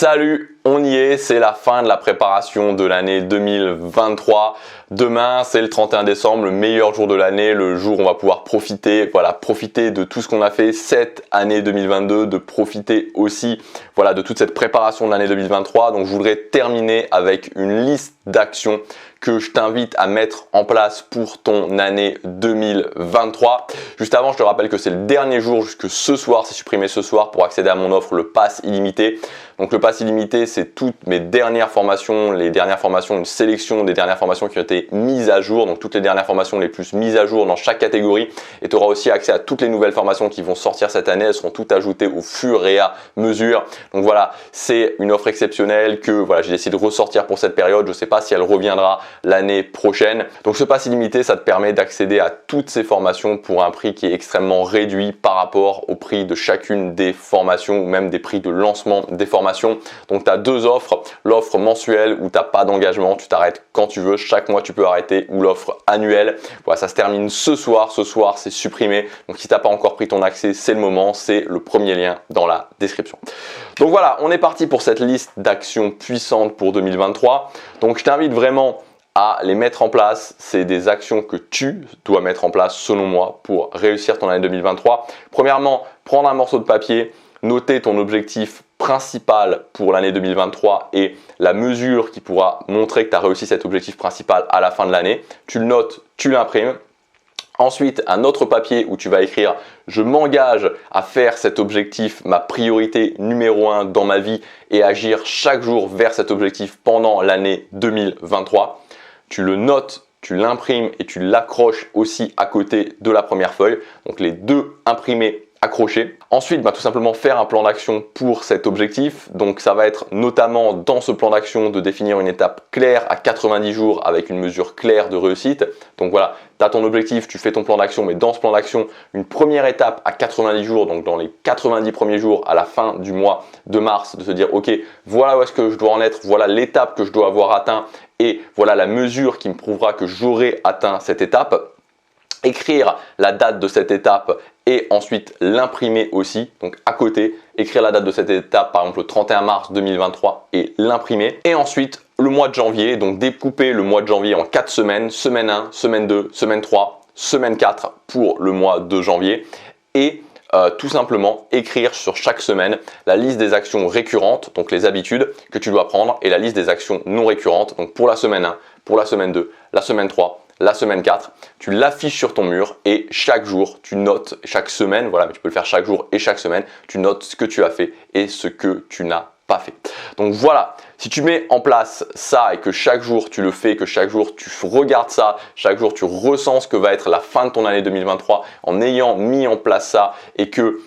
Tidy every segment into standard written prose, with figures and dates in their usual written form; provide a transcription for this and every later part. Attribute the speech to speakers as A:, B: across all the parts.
A: Salut, on y est, c'est la fin de la préparation de l'année 2023. Demain, c'est le 31 décembre, le meilleur jour de l'année, le jour où on va pouvoir profiter, profiter de tout ce qu'on a fait cette année 2022, de profiter aussi, de toute cette préparation de l'année 2023. Donc, je voudrais terminer avec une liste d'actions que je t'invite à mettre en place pour ton année 2023. Juste avant, je te rappelle que c'est le dernier jour jusque ce soir, c'est supprimé ce soir pour accéder à mon offre, le Pass illimité. Donc le Pass illimité, c'est toutes mes dernières formations, une sélection des dernières formations qui ont été mises à jour, donc toutes les dernières formations les plus mises à jour dans chaque catégorie. Et tu auras aussi accès à toutes les nouvelles formations qui vont sortir cette année, elles seront toutes ajoutées au fur et à mesure. Donc voilà, c'est une offre exceptionnelle que j'ai décidé de ressortir pour cette période. Je ne sais pas si elle reviendra l'année prochaine. Donc ce Pass illimité, ça te permet d'accéder à toutes ces formations pour un prix qui est extrêmement réduit par rapport au prix de chacune des formations ou même des prix de lancement des formations. Donc tu as deux offres, l'offre mensuelle où tu n'as pas d'engagement, tu t'arrêtes quand tu veux, chaque mois tu peux arrêter, ou l'offre annuelle. Voilà, ça se termine ce soir c'est supprimé. Donc si tu n'as pas encore pris ton accès, c'est le moment, c'est le premier lien dans la description. Donc voilà, on est parti pour cette liste d'actions puissantes pour 2023. Donc je t'invite vraiment à les mettre en place. C'est des actions que tu dois mettre en place selon moi pour réussir ton année 2023. Premièrement, prendre un morceau de papier, noter ton objectif principal pour l'année 2023 et la mesure qui pourra montrer que tu as réussi cet objectif principal à la fin de l'année. Tu le notes, tu l'imprimes. Ensuite, un autre papier où tu vas écrire « Je m'engage à faire cet objectif ma priorité numéro 1 dans ma vie et agir chaque jour vers cet objectif pendant l'année 2023 ». Tu le notes, tu l'imprimes et tu l'accroches aussi à côté de la première feuille. Donc les deux imprimés, accrochés. Ensuite, tout simplement faire un plan d'action pour cet objectif. Donc ça va être notamment dans ce plan d'action de définir une étape claire à 90 jours avec une mesure claire de réussite. Donc voilà, tu as ton objectif, tu fais ton plan d'action, mais dans ce plan d'action, une première étape à 90 jours, donc dans les 90 premiers jours à la fin du mois de mars, de se dire ok, voilà où est-ce que je dois en être, voilà l'étape que je dois avoir atteint et voilà la mesure qui me prouvera que j'aurai atteint cette étape. Écrire la date de cette étape et ensuite l'imprimer aussi, donc à côté, écrire la date de cette étape, par exemple le 31 mars 2023 et l'imprimer. Et ensuite, le mois de janvier, donc découper le mois de janvier en 4 semaines, semaine 1, semaine 2, semaine 3, semaine 4 pour le mois de janvier. Et tout simplement écrire sur chaque semaine la liste des actions récurrentes, donc les habitudes que tu dois prendre, et la liste des actions non récurrentes, donc pour la semaine 1, pour la semaine 2, la semaine 3, la semaine 4, tu l'affiches sur ton mur et chaque jour, tu notes, chaque semaine, mais tu peux le faire chaque jour et chaque semaine, tu notes ce que tu as fait et ce que tu n'as pas fait. Donc voilà, si tu mets en place ça et que chaque jour tu le fais, que chaque jour tu regardes ça, chaque jour tu ressens ce que va être la fin de ton année 2023 en ayant mis en place ça et que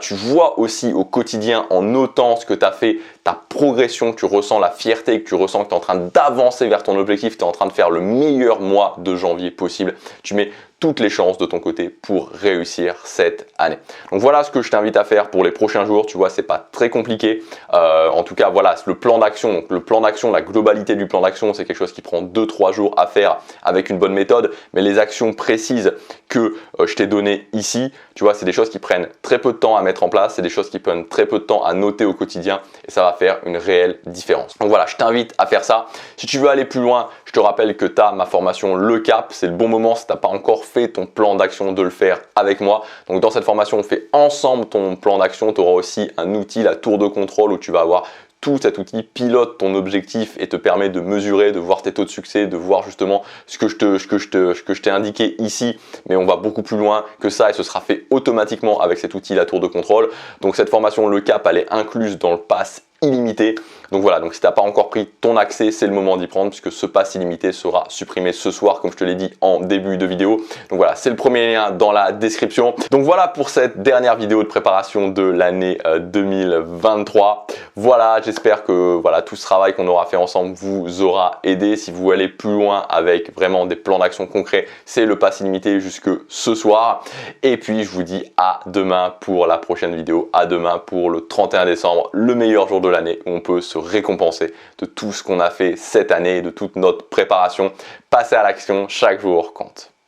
A: tu vois aussi au quotidien en notant ce que tu as fait, ta progression, que tu ressens la fierté, que tu ressens que tu es en train d'avancer vers ton objectif, tu es en train de faire le meilleur mois de janvier possible. Tu mets toutes les chances de ton côté pour réussir cette année. Donc voilà ce que je t'invite à faire pour les prochains jours. Tu vois, c'est pas très compliqué. En tout cas, voilà, le plan d'action. Donc le plan d'action, la globalité du plan d'action, c'est quelque chose qui prend 2-3 jours à faire avec une bonne méthode. Mais les actions précises que je t'ai données ici, tu vois, c'est des choses qui prennent très peu de temps à mettre en place. C'est des choses qui prennent très peu de temps à noter au quotidien et ça va faire une réelle différence. Donc voilà, je t'invite à faire ça. Si tu veux aller plus loin, je te rappelle que tu as ma formation Le Cap. C'est le bon moment si tu n'as pas encore fait ton plan d'action de le faire avec moi. Donc dans cette formation, on fait ensemble ton plan d'action. Tu auras aussi un outil, la tour de contrôle, où tu vas avoir tout cet outil pilote ton objectif et te permet de mesurer, de voir tes taux de succès, de voir justement ce que je t'ai indiqué ici. Mais on va beaucoup plus loin que ça et ce sera fait automatiquement avec cet outil, la tour de contrôle. Donc cette formation Le Cap, elle est incluse dans le Pass illimité. Donc voilà, donc si tu n'as pas encore pris ton accès, c'est le moment d'y prendre puisque ce Pass illimité sera supprimé ce soir comme je te l'ai dit en début de vidéo. Donc voilà, c'est le premier lien dans la description. Donc voilà pour cette dernière vidéo de préparation de l'année 2023. Voilà, j'espère que tout ce travail qu'on aura fait ensemble vous aura aidé. Si vous allez plus loin avec vraiment des plans d'action concrets, c'est le Pass illimité jusque ce soir. Et puis je vous dis à demain pour la prochaine vidéo, à demain pour le 31 décembre, le meilleur jour de l'année où on peut se récompenser de tout ce qu'on a fait cette année, de toute notre préparation. Passer à l'action, chaque jour compte.